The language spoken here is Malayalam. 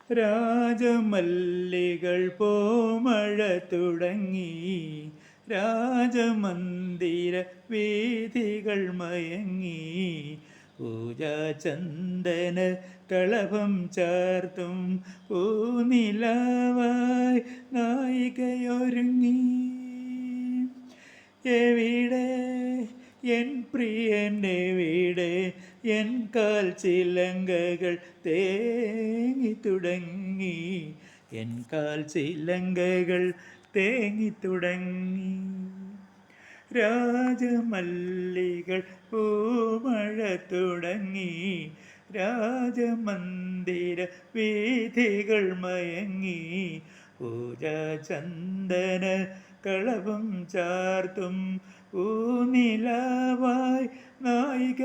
രാജമല്ലികൾ പോമഴ തുടങ്ങി, രാജമന്ദിര വീഥികൾ മയങ്ങി, പൂജാചന്ദന കളഭം ചാർത്തും പൂനിലാവായി നായികയൊരുങ്ങി. എവിടെ എൻ പ്രിയൻ എവിടെ, എൻ കാൽ ചിലങ്കകൾ തേങ്ങി തുടങ്ങി, എൻ കാൽ ചിലങ്കകൾ തേങ്ങി തുടങ്ങി. രാജമല്ലികൾ പൂമഴ തുടങ്ങി, രാജമന്ദിര വീഥികൾ മയങ്ങി, പൂജാചന്ദന കളഭം ചാർത്തും പൂനിലാവായി നായിക